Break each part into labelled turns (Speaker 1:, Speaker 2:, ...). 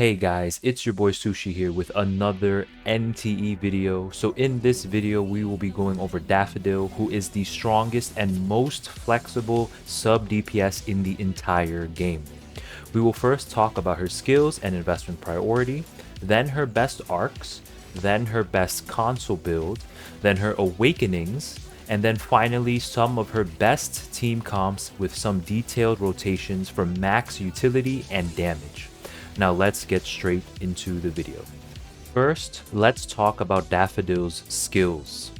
Speaker 1: Hey guys, it's your boy Sushi here with another NTE video. So in this video, we will be going over Daffodil, who is the strongest and most flexible sub DPS in the entire game. We will first talk about her skills and investment priority, then her best arcs, then her best console build, then her awakenings, and then finally some of her best team comps with some detailed rotations for max utility and damage. Now let's get straight into the video. First, let's talk about Daffodil's skills.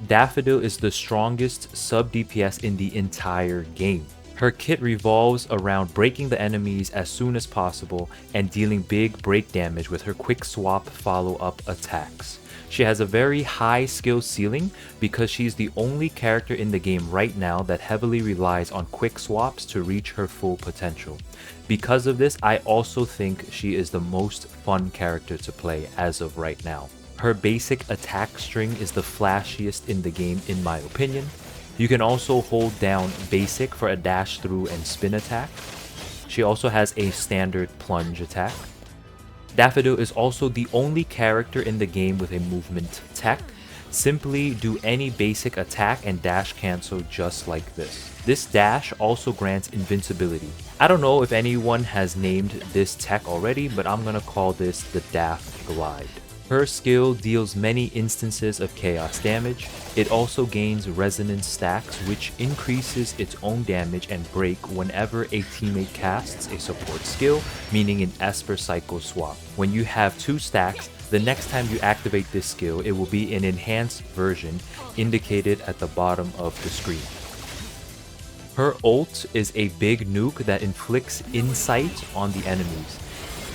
Speaker 1: Daffodil is the strongest sub DPS in the entire game. Her kit revolves around breaking the enemies as soon as possible and dealing big break damage with her quick swap follow-up attacks. She has a very high skill ceiling because she's the only character in the game right now that heavily relies on quick swaps to reach her full potential. Because of this, I also think she is the most fun character to play as of right now. Her basic attack string is the flashiest in the game in my opinion. You can also hold down basic for a dash through and spin attack. She also has a standard plunge attack. Daffodil is also the only character in the game with a movement tech. Simply do any basic attack and dash cancel just like this. This dash also grants invincibility. I don't know if anyone has named this tech already, but I'm gonna call this the Daff Glide. Her skill deals many instances of chaos damage. It also gains resonance stacks, which increases its own damage and break whenever a teammate casts a support skill, meaning an Esper cycle swap. When you have 2 stacks, the next time you activate this skill, it will be an enhanced version indicated at the bottom of the screen. Her ult is a big nuke that inflicts insight on the enemies.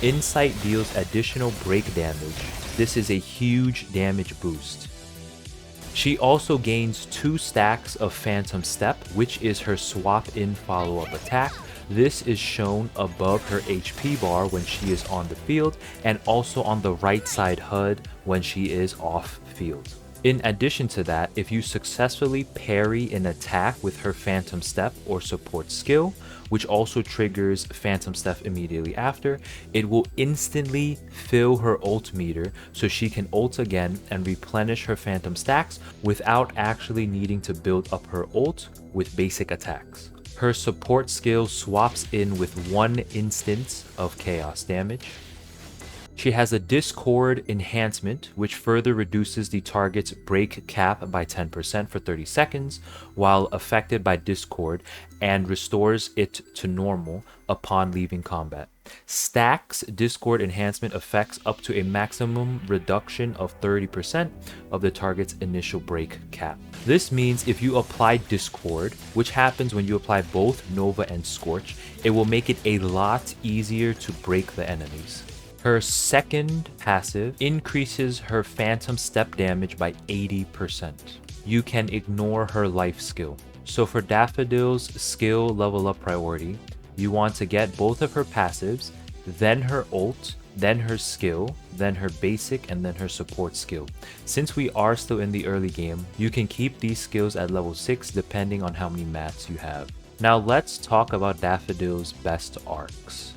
Speaker 1: Insight deals additional break damage. This is a huge damage boost. She also gains 2 stacks of Phantom Step, which is her swap in follow-up attack. This is shown above her HP bar when she is on the field and also on the right side HUD when she is off field. In addition to that, if you successfully parry an attack with her Phantom Step or support skill, which also triggers Phantom Step immediately after, it will instantly fill her ult meter so she can ult again and replenish her Phantom stacks without actually needing to build up her ult with basic attacks. Her support skill swaps in with 1 instance of chaos damage. She has a Discord enhancement, which further reduces the target's break cap by 10% for 30 seconds while affected by Discord and restores it to normal upon leaving combat. Stacks Discord enhancement affects up to a maximum reduction of 30% of the target's initial break cap. This means if you apply Discord, which happens when you apply both Nova and Scorch, it will make it a lot easier to break the enemies. Her second passive increases her Phantom Step damage by 80%. You can ignore her life skill. So for Daffodil's skill level up priority, you want to get both of her passives, then her ult, then her skill, then her basic, and then her support skill. Since we are still in the early game, you can keep these skills at level 6 depending on how many mats you have. Now let's talk about Daffodil's best arcs.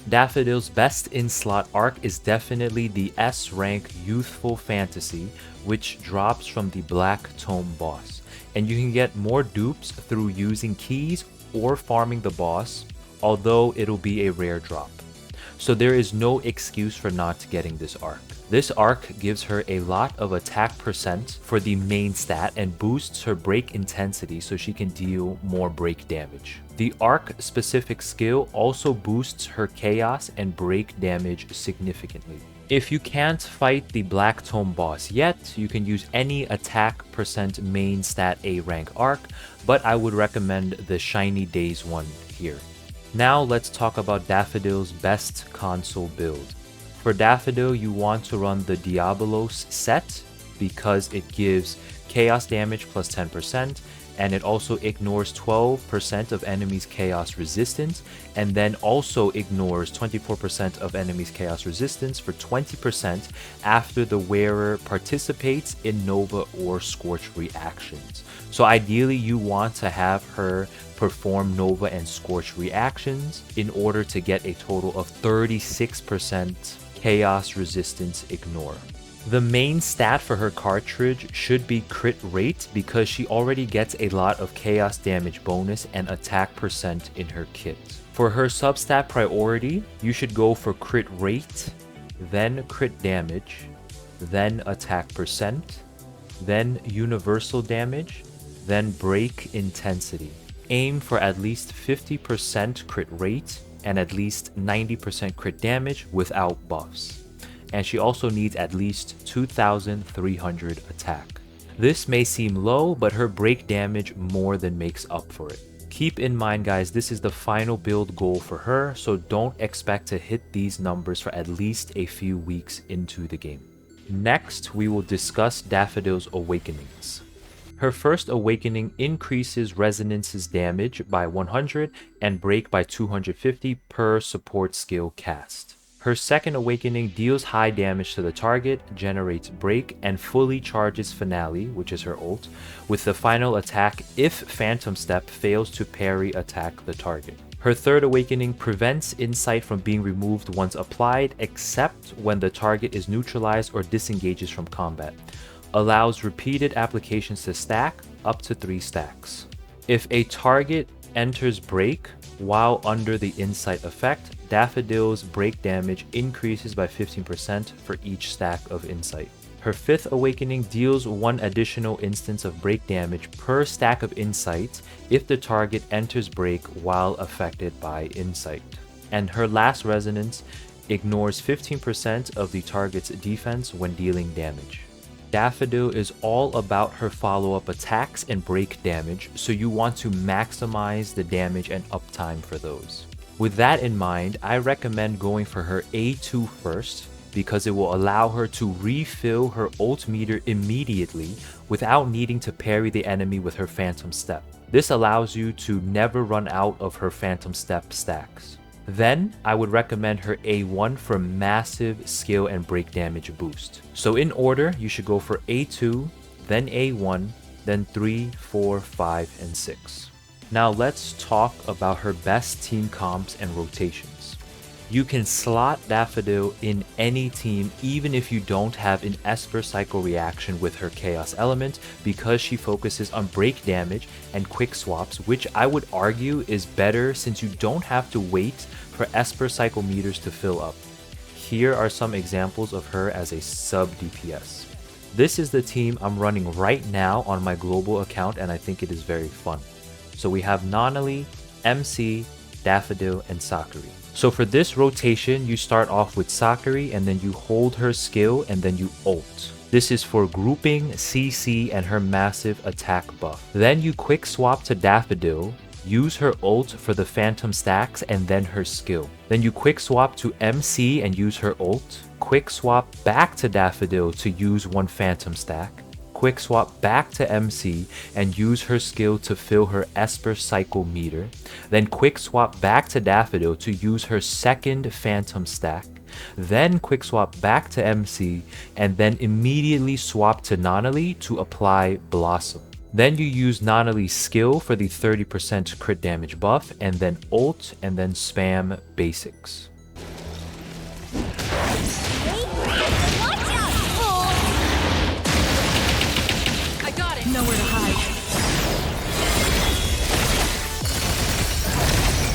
Speaker 1: Daffodil's best in-slot arc is definitely the S-rank Youthful Fantasy, which drops from the Black Tome boss. And you can get more dupes through using keys or farming the boss, although it'll be a rare drop. So there is no excuse for not getting this arc. This arc gives her a lot of attack percent for the main stat and boosts her break intensity so she can deal more break damage. The arc specific skill also boosts her chaos and break damage significantly. If you can't fight the Black Tome boss yet, you can use any attack percent main stat A rank arc, but I would recommend the Shiny Days one here. Now let's talk about Daffodil's best console build. For Daffodil, you want to run the Diabolos set because it gives chaos damage plus 10% and it also ignores 12% of enemies' chaos resistance, and then also ignores 24% of enemies' chaos resistance for 20% after the wearer participates in Nova or Scorch reactions. So ideally you want to have her perform Nova and Scorch reactions in order to get a total of 36% chaos resistance ignore. The main stat for her cartridge should be crit rate because she already gets a lot of chaos damage bonus and attack percent in her kit. For her substat priority, you should go for crit rate, then crit damage, then attack percent, then universal damage, then break intensity. Aim for at least 50% crit rate and at least 90% crit damage without buffs. And she also needs at least 2,300 attack. This may seem low, but her break damage more than makes up for it. Keep in mind guys, this is the final build goal for her, so don't expect to hit these numbers for at least a few weeks into the game. Next, we will discuss Daffodil's awakenings. Her first awakening increases Resonance's damage by 100 and break by 250 per support skill cast. Her second awakening deals high damage to the target, generates break, and fully charges Finale, which is her ult, with the final attack if Phantom Step fails to parry attack the target. Her third awakening prevents Insight from being removed once applied, except when the target is neutralized or disengages from combat. Allows repeated applications to stack, up to 3 stacks. If a target enters break while under the Insight effect, Daffodil's break damage increases by 15% for each stack of Insight. Her fifth awakening deals 1 additional instance of break damage per stack of Insight if the target enters break while affected by Insight. And her last resonance ignores 15% of the target's defense when dealing damage. Daffodil is all about her follow-up attacks and break damage, so you want to maximize the damage and uptime for those. With that in mind, I recommend going for her A2 first, because it will allow her to refill her ult meter immediately without needing to parry the enemy with her Phantom Step. This allows you to never run out of her Phantom Step stacks. Then, I would recommend her A1 for massive skill and break damage boost. So in order, you should go for A2, then A1, then 3, 4, 5, and 6. Now let's talk about her best team comps and rotations. You can slot Daffodil in any team even if you don't have an Esper Cycle reaction with her Chaos Element, because she focuses on break damage and quick swaps, which I would argue is better since you don't have to wait for Esper Cycle meters to fill up. Here are some examples of her as a sub DPS. This is the team I'm running right now on my global account, and I think it is very fun. So we have Nonali, MC, Daffodil, and Sakura. So for this rotation, you start off with Sakura and then you hold her skill and then you ult. This is for grouping, CC, and her massive attack buff. Then you quick swap to Daffodil, use her ult for the phantom stacks and then her skill. Then you quick swap to MC and use her ult. Quick swap back to Daffodil to use 1 phantom stack. Quick swap back to MC and use her skill to fill her Esper Cycle meter. Then quick swap back to Daffodil to use her second phantom stack. Then quick swap back to MC and then immediately swap to Nonali to apply Blossom. Then you use Nonali's skill for the 30% crit damage buff and then ult and then spam basics.
Speaker 2: Nowhere to hide.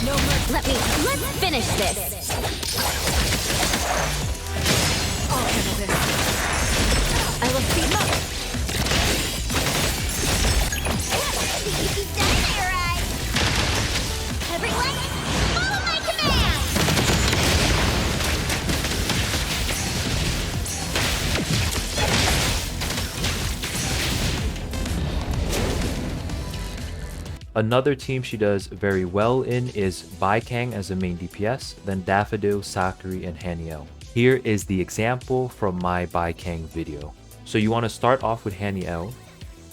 Speaker 2: No mercy. Let's finish this. I'll handle this. I will speed up. You've done it right. Everyone, follow my command.
Speaker 1: Another team she does very well in is Baikang as a main DPS, then Daffodil, Sakura, and Haniel. Here is the example from my Baikang video. So you want to start off with Haniel,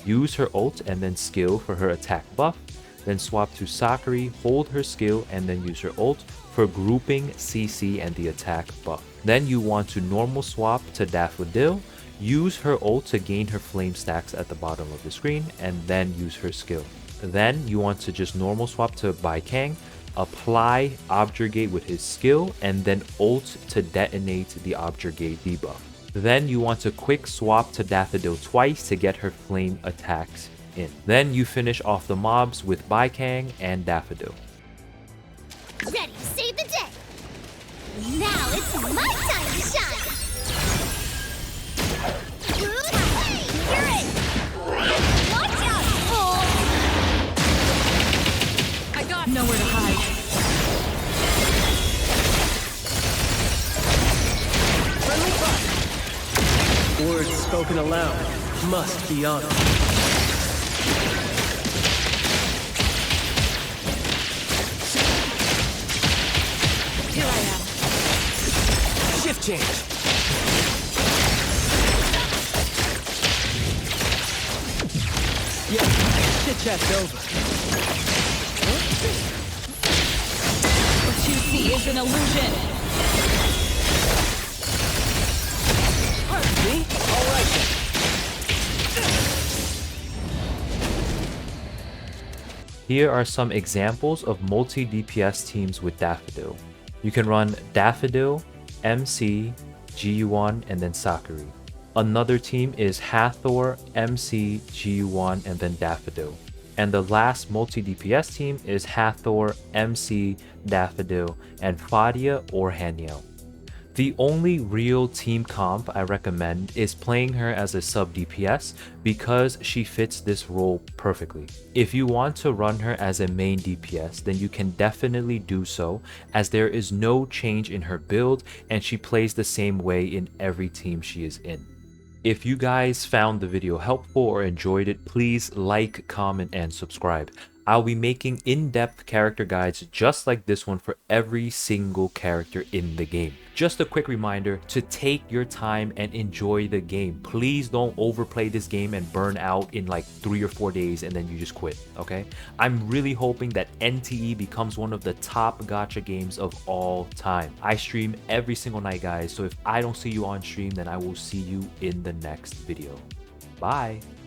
Speaker 1: use her ult and then skill for her attack buff, then swap to Sakura, hold her skill and then use her ult for grouping CC and the attack buff. Then you want to normal swap to Daffodil, use her ult to gain her flame stacks at the bottom of the screen, and then use her skill. Then you want to just normal swap to Baikang, apply Objurgate with his skill, and then ult to detonate the Objurgate debuff. Then you want to quick swap to Daffodil twice to get her flame attacks in. Then you finish off the mobs with Baikang and Daffodil.
Speaker 2: Ready to save the day. Now it's my time to shine. Hey, you're it. Watch out. Oh. I got nowhere to hide.
Speaker 3: Friendly fire. Words spoken aloud must be honored.
Speaker 2: Here I am.
Speaker 3: Shift change. Yeah, chit chat's over.
Speaker 2: What you see is an illusion.
Speaker 3: Pardon me? All right then.
Speaker 1: Here are some examples of multi-DPS teams with Daffodil. You can run Daffodil, MC, GU1, and then Sakura. Another team is Hathor, MC, GU1, and then Daffodil. And the last multi-DPS team is Hathor, MC, Daffodil, and Fadia or Haniel. The only real team comp I recommend is playing her as a sub DPS because she fits this role perfectly. If you want to run her as a main DPS, then you can definitely do so, as there is no change in her build and she plays the same way in every team she is in. If you guys found the video helpful or enjoyed it, please like, comment, and subscribe. I'll be making in-depth character guides just like this one for every single character in the game. Just a quick reminder to take your time and enjoy the game. Please don't overplay this game and burn out in like 3 or 4 days and then you just quit, okay? I'm really hoping that NTE becomes one of the top gacha games of all time. I stream every single night, guys, so if I don't see you on stream, then I will see you in the next video. Bye!